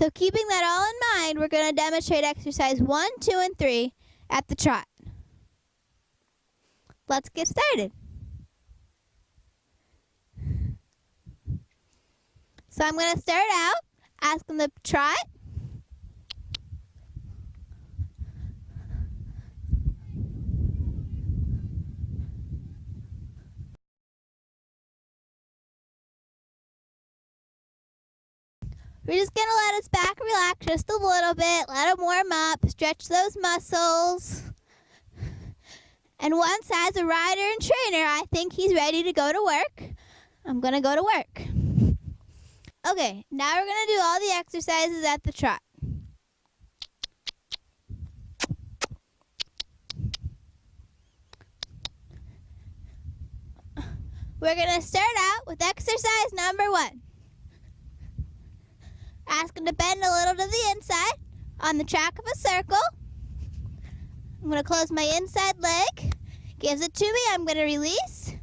So keeping that all in mind, we're going to demonstrate exercise 1, 2, and 3 at the trot. Let's get started. So I'm going to start out asking the trot. We're just going to let his back relax just a little bit, let him warm up, stretch those muscles. And once as a rider and trainer, I think he's ready to go to work. I'm going to go to work. Okay, now we're going to do all the exercises at the trot. We're going to start out with exercise number 1. Ask him to bend a little to the inside on the track of a circle. I'm going to close my inside leg. Gives it to me. I'm going to release.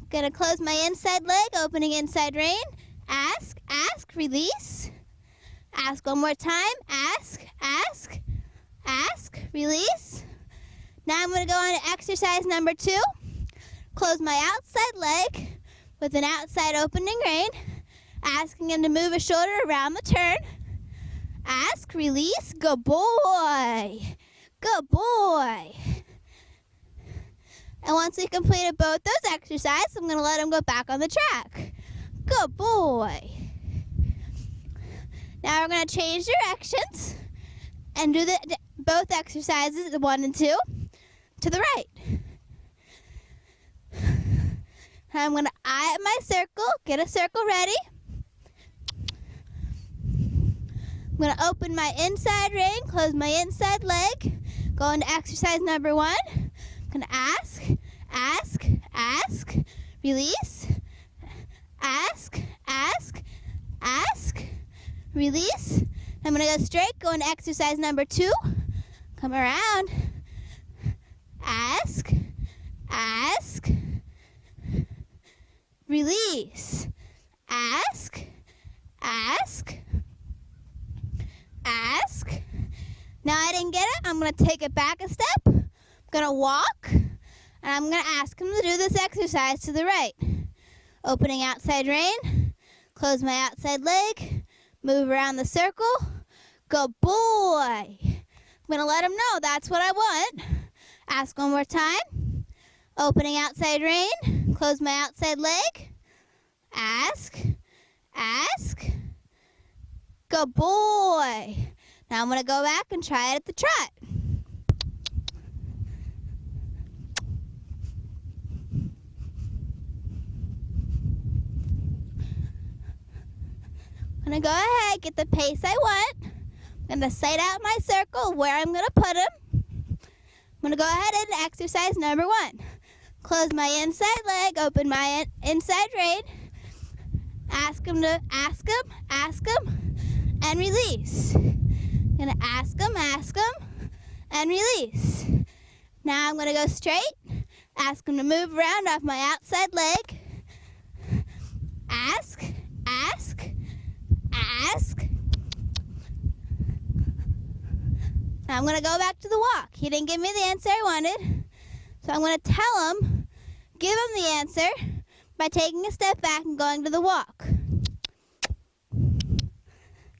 Going to close my inside leg, opening inside rein. Ask, ask, release. Ask one more time. Ask, ask, ask, release. Now I'm going to go on to exercise number 2. Close my outside leg with an outside opening rein. Asking him to move his shoulder around the turn. Ask, release, good boy. Good boy. And once we completed both those exercises, I'm going to let him go back on the track. Good boy. Now we're going to change directions and do both exercises, 1 and 2, to the right. I'm going to eye up my circle, get a circle ready. I'm going to open my inside rein, close my inside leg, go into exercise number 1. I'm going to ask, ask, ask, release, ask, ask, ask, release. I'm going to go straight, go into exercise number 2, come around, ask, ask, release, ask, ask, ask. Now I didn't get it. I'm going to take it back a step. I'm going to walk, and I'm going to ask him to do this exercise to the right. Opening outside rein, close my outside leg, move around the circle. Good boy. I'm going to let him know that's what I want. Ask one more time. Opening outside rein, close my outside leg. Ask, ask. Good boy. Now I'm going to go back and try it at the trot. I'm going to go ahead, get the pace I want. I'm going to sight out my circle where I'm going to put him. I'm going to go ahead and exercise number 1. Close my inside leg, open my inside rein. Ask him, and release. I'm going to ask him, and release. Now I'm going to go straight. Ask him to move around off my outside leg. Ask, ask, ask. Now I'm going to go back to the walk. He didn't give me the answer I wanted. So I'm going to tell him, give him the answer by taking a step back and going to the walk.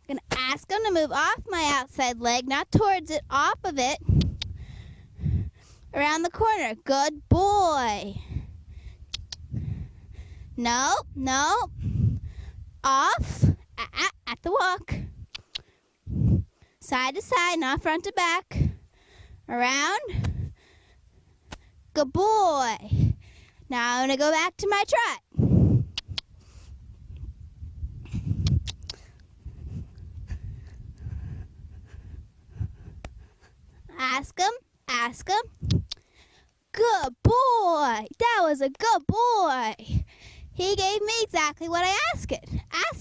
I'm going to ask him to move off my outside leg, not towards it, off of it, around the corner. Good boy. No, no. Off, at the walk. Side to side, not front to back. Around. Good boy. Now I'm going to go back to my trot. Ask him. Good boy. That was a good boy. He gave me exactly what I asked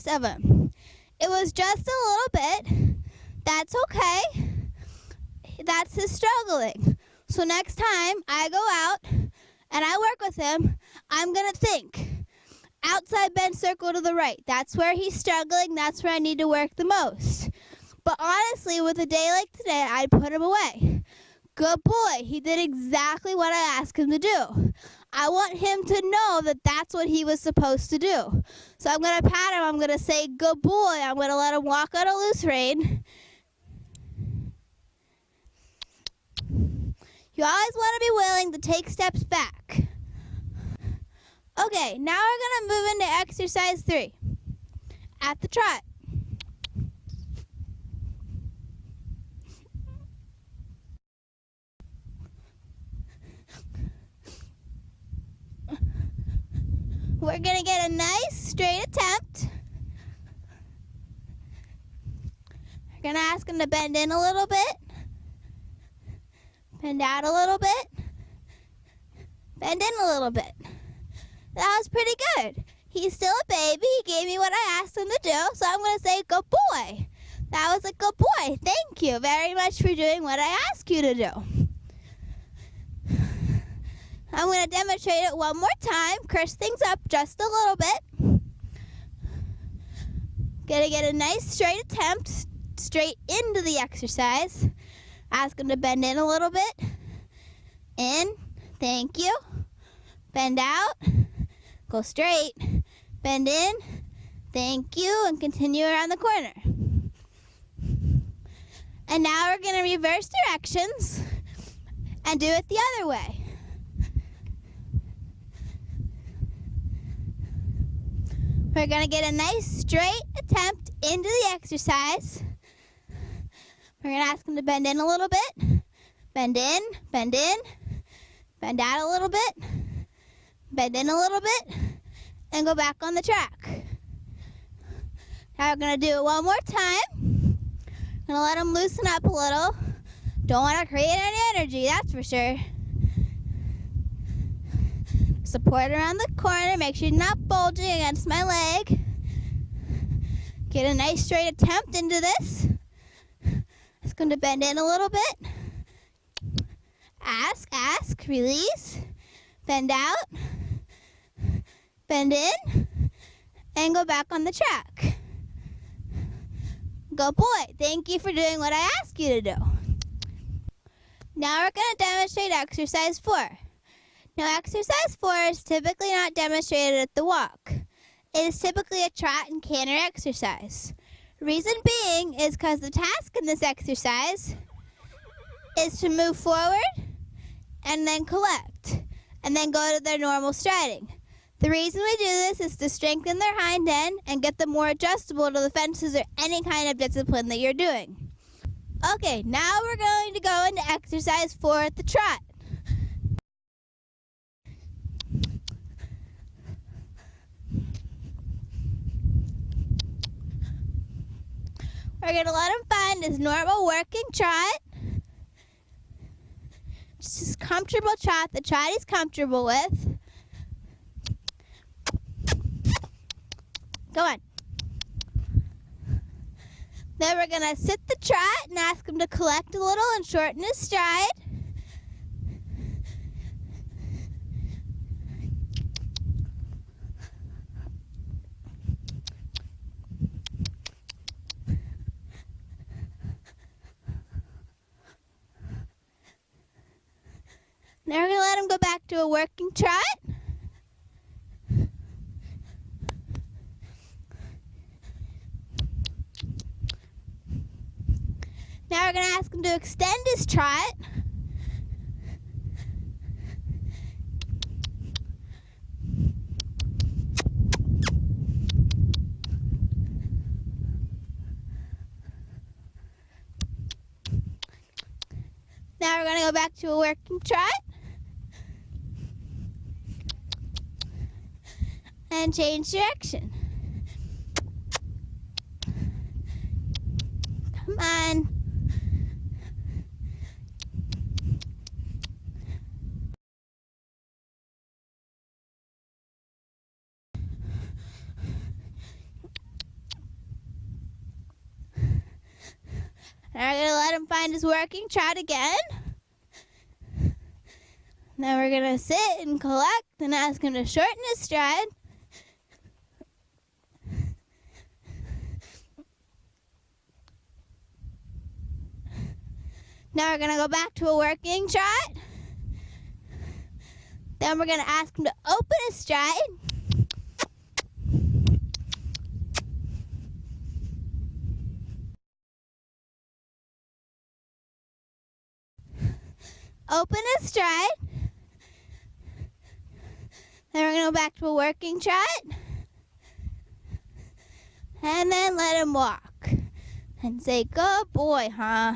of him. It was just a little bit. That's okay. That's his struggling. So next time I go out and I work with him, I'm going to think, outside bend circle to the right. That's where he's struggling. That's where I need to work the most. But honestly, with a day like today, I'd put him away. Good boy. He did exactly what I asked him to do. I want him to know that that's what he was supposed to do. So I'm going to pat him. I'm going to say, good boy. I'm going to let him walk on a loose rein. You always want to be willing to take steps back. Okay, now we're going to move into exercise 3. At the trot. We're going to get a nice straight attempt. We're going to ask him to bend in a little bit. Bend out a little bit. Bend in a little bit. That was pretty good. He's still a baby. He gave me what I asked him to do, so I'm going to say, good boy. That was a good boy. Thank you very much for doing what I asked you to do. I'm going to demonstrate it one more time. Crush things up just a little bit. Going to get a nice straight attempt straight into the exercise. Ask him to bend in a little bit. In. Thank you. Bend out. Go straight. Bend in. Thank you. And continue around the corner. And now we're going to reverse directions and do it the other way. We're going to get a nice straight attempt into the exercise. We're going to ask him to bend in a little bit. Bend in, bend out a little bit, bend in a little bit, and go back on the track. Now we're going to do it one more time. Going to let him loosen up a little. Don't want to create any energy, that's for sure. Support around the corner. Make sure you're not bulging against my leg. Get a nice straight attempt into this. It's going to bend in a little bit. Ask, release. Bend out. Bend in. And go back on the track. Good boy. Thank you for doing what I asked you to do. Now we're going to demonstrate exercise 4. Now, exercise 4 is typically not demonstrated at the walk. It is typically a trot and canter exercise. Reason being is because the task in this exercise is to move forward and then collect and then go to their normal striding. The reason we do this is to strengthen their hind end and get them more adjustable to the fences or any kind of discipline that you're doing. Okay, now we're going to go into exercise 4 at the trot. We're going to let him find his normal working trot. Just his comfortable trot, the trot he's comfortable with. Go on. Then we're going to sit the trot and ask him to collect a little and shorten his stride. Now we're going to let him go back to a working trot. Now we're going to ask him to extend his trot. Now we're going to go back to a working trot. And change direction. Come on. Now we're going to let him find his working trot again. Now we're going to sit and collect and ask him to shorten his stride. Now we're gonna go back to a working trot. Then we're gonna ask him to open his stride. Open his stride. Then we're gonna go back to a working trot. And then let him walk. And say, good boy, huh?